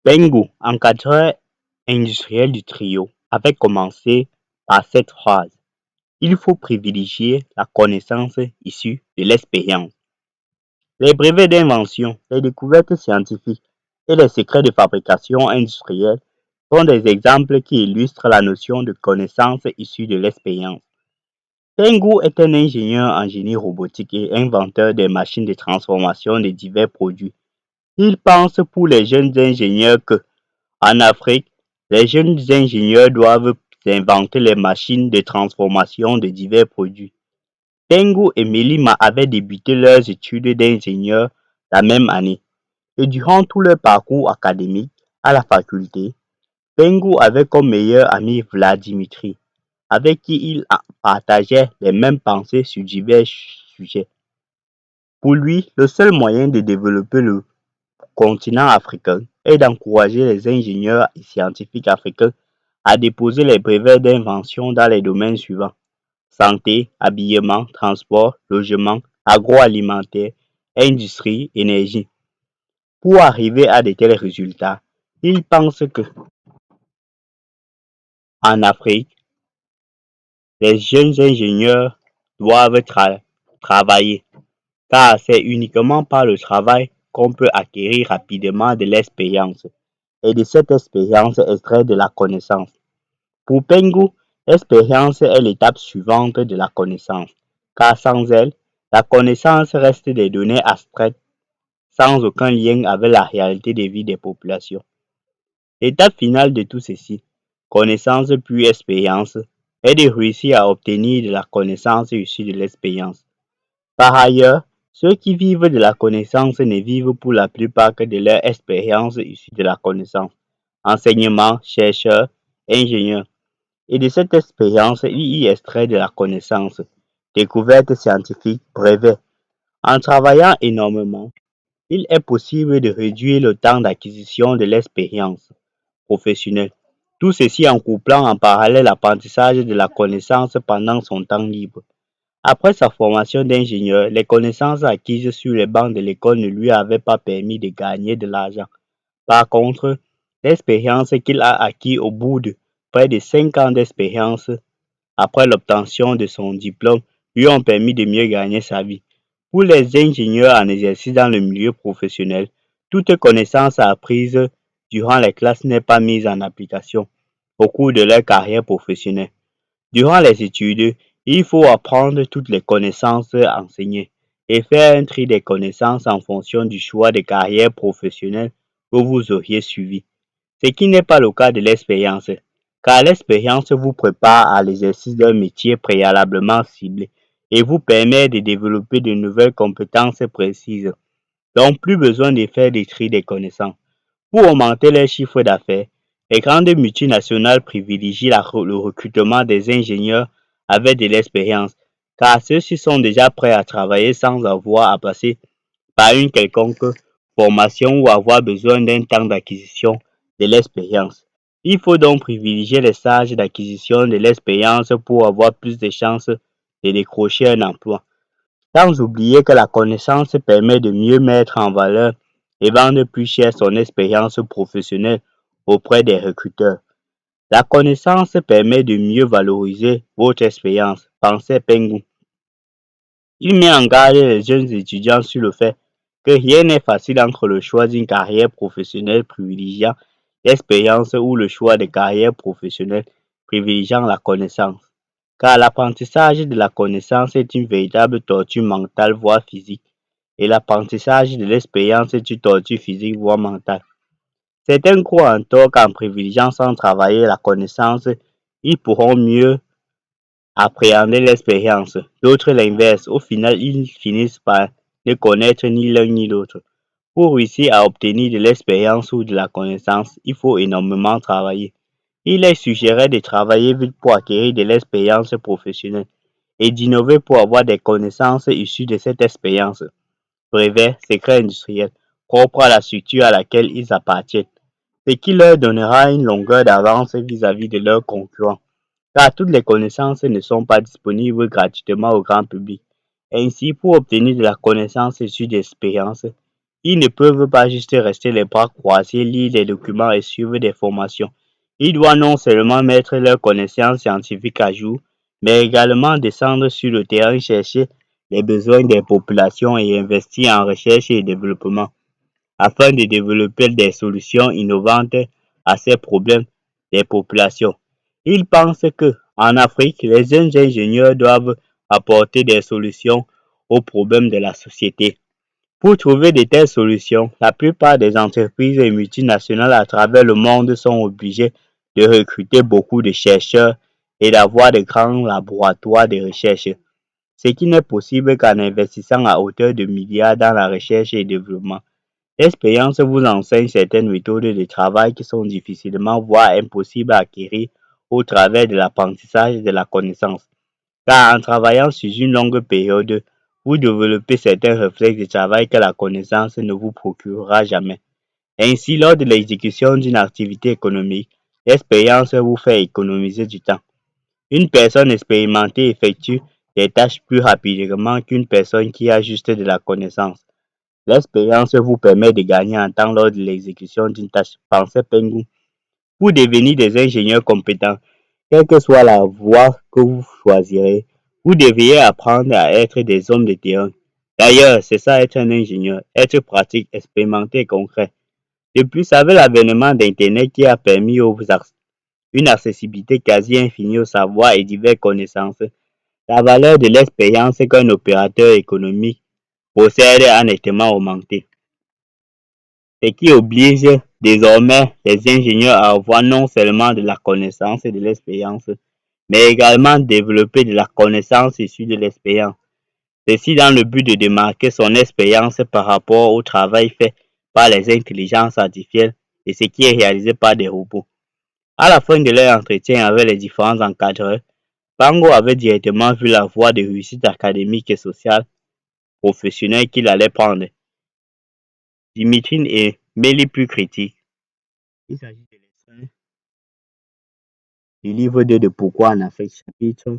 Pengu, encadreur industriel du trio, avait commencé par cette phrase: il faut privilégier la connaissance issue de l'expérience. Les brevets d'invention, les découvertes scientifiques et les secrets de fabrication industrielle sont des exemples qui illustrent la notion de connaissance issue de l'expérience. Pengu est un ingénieur en génie robotique et inventeur des machines de transformation de divers produits. Il pense pour les jeunes ingénieurs que, en Afrique, les jeunes ingénieurs doivent inventer les machines de transformation de divers produits. Pengu et Melima avaient débuté leurs études d'ingénieur la même année, et durant tout leur parcours académique à la faculté, Pengu avait comme meilleur ami Vladimitri, avec qui il partageait les mêmes pensées sur divers sujets. Pour lui, le seul moyen de développer le continent africain est d'encourager les ingénieurs et scientifiques africains à déposer les brevets d'invention dans les domaines suivants: santé, habillement, transport, logement, agroalimentaire, industrie, énergie. Pour arriver à de tels résultats, il pense que, en Afrique, les jeunes ingénieurs doivent travailler, car c'est uniquement par le travail qu'on peut acquérir rapidement de l'expérience, et de cette expérience extraire de la connaissance. Pour Pengu, l'expérience est l'étape suivante de la connaissance, car sans elle, la connaissance reste des données abstraites sans aucun lien avec la réalité des vies des populations. L'étape finale de tout ceci, connaissance puis expérience, est de réussir à obtenir de la connaissance issue de l'expérience. Par ailleurs, ceux qui vivent de la connaissance ne vivent pour la plupart que de leur expérience issue de la connaissance. Enseignement, chercheurs, ingénieurs. Et de cette expérience, il y extrait de la connaissance, découvertes scientifiques, brevets. En travaillant énormément, il est possible de réduire le temps d'acquisition de l'expérience professionnelle. Tout ceci en couplant en parallèle l'apprentissage de la connaissance pendant son temps libre. Après sa formation d'ingénieur, les connaissances acquises sur les bancs de l'école ne lui avaient pas permis de gagner de l'argent. Par contre, l'expérience qu'il a acquise au bout de près de 5 ans d'expérience après l'obtention de son diplôme lui ont permis de mieux gagner sa vie. Pour les ingénieurs en exercice dans le milieu professionnel, toute connaissance apprise durant les classes n'est pas mise en application au cours de leur carrière professionnelle. Durant les études, il faut apprendre toutes les connaissances enseignées et faire un tri des connaissances en fonction du choix de carrière professionnelle que vous auriez suivi, ce qui n'est pas le cas de l'expérience, car l'expérience vous prépare à l'exercice d'un métier préalablement ciblé et vous permet de développer de nouvelles compétences précises. Donc, plus besoin de faire des tri des connaissances. Pour augmenter leur chiffre d'affaires, les grandes multinationales privilégient le recrutement des ingénieurs avec de l'expérience, car ceux-ci sont déjà prêts à travailler sans avoir à passer par une quelconque formation ou avoir besoin d'un temps d'acquisition de l'expérience. Il faut donc privilégier les stages d'acquisition de l'expérience pour avoir plus de chances de décrocher un emploi. Sans oublier que la connaissance permet de mieux mettre en valeur et vendre plus cher son expérience professionnelle auprès des recruteurs. La connaissance permet de mieux valoriser votre expérience, pensait Pengu. Il met en garde les jeunes étudiants sur le fait que rien n'est facile entre le choix d'une carrière professionnelle privilégiant l'expérience ou le choix de carrière professionnelle privilégiant la connaissance. Car l'apprentissage de la connaissance est une véritable torture mentale voire physique, et l'apprentissage de l'expérience est une torture physique voire mentale. Certains croient en tort qu'en privilégiant sans travailler la connaissance, ils pourront mieux appréhender l'expérience. D'autres l'inverse. Au final, ils finissent par ne connaître ni l'un ni l'autre. Pour réussir à obtenir de l'expérience ou de la connaissance, il faut énormément travailler. Il est suggéré de travailler vite pour acquérir de l'expérience professionnelle et d'innover pour avoir des connaissances issues de cette expérience. Brevets, secrets industriels, propres à la structure à laquelle ils appartiennent, ce qui leur donnera une longueur d'avance vis-à-vis de leurs concurrents, car toutes les connaissances ne sont pas disponibles gratuitement au grand public. Ainsi, pour obtenir de la connaissance issue d'expérience, Ils ne peuvent pas juste rester les bras croisés, lire les documents et suivre des formations. Ils doivent non seulement mettre leurs connaissances scientifiques à jour, mais également descendre sur le terrain chercher les besoins des populations et investir en recherche et développement afin de développer des solutions innovantes à ces problèmes des populations. Ils pensent que, en Afrique, les jeunes ingénieurs doivent apporter des solutions aux problèmes de la société. Pour trouver de telles solutions, la plupart des entreprises et multinationales à travers le monde sont obligées de recruter beaucoup de chercheurs et d'avoir de grands laboratoires de recherche, ce qui n'est possible qu'en investissant à hauteur de milliards dans la recherche et développement. L'expérience vous enseigne certaines méthodes de travail qui sont difficilement, voire impossibles à acquérir au travers de l'apprentissage de la connaissance. Car en travaillant sur une longue période, vous développez certains réflexes de travail que la connaissance ne vous procurera jamais. Ainsi, lors de l'exécution d'une activité économique, l'expérience vous fait économiser du temps. Une personne expérimentée effectue des tâches plus rapidement qu'une personne qui a juste de la connaissance. L'expérience vous permet de gagner en temps lors de l'exécution d'une tâche. Pensez Pengu. Pour devenir des ingénieurs compétents, quelle que soit la voie que vous choisirez, vous devriez apprendre à être des hommes de terrain. D'ailleurs, c'est ça être un ingénieur, être pratique, expérimenté et concret. De plus, avec l'avènement d'Internet qui a permis une accessibilité quasi infinie au savoir et diverses connaissances, la valeur de l'expérience qu'un opérateur économique possède a nettement augmenté. Ce qui oblige désormais les ingénieurs à avoir non seulement de la connaissance et de l'expérience, mais également développer de la connaissance issue de l'expérience. Ceci dans le but de démarquer son expérience par rapport au travail fait par les intelligences artificielles et ce qui est réalisé par des robots. À la fin de leur entretien avec les différents encadreurs, Pango avait directement vu la voie de réussite académique et sociale professionnelle qu'il allait prendre. Dimitri et Mélie plus critiques. Il s'agit de l'extrait du livre 2 de Pourquoi en Afrique, chapitre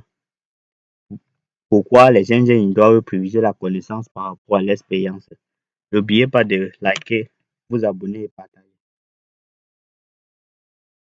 Pourquoi les Indiens doivent privilégier la connaissance par rapport à l'expérience. N'oubliez pas de liker, vous abonner et partager.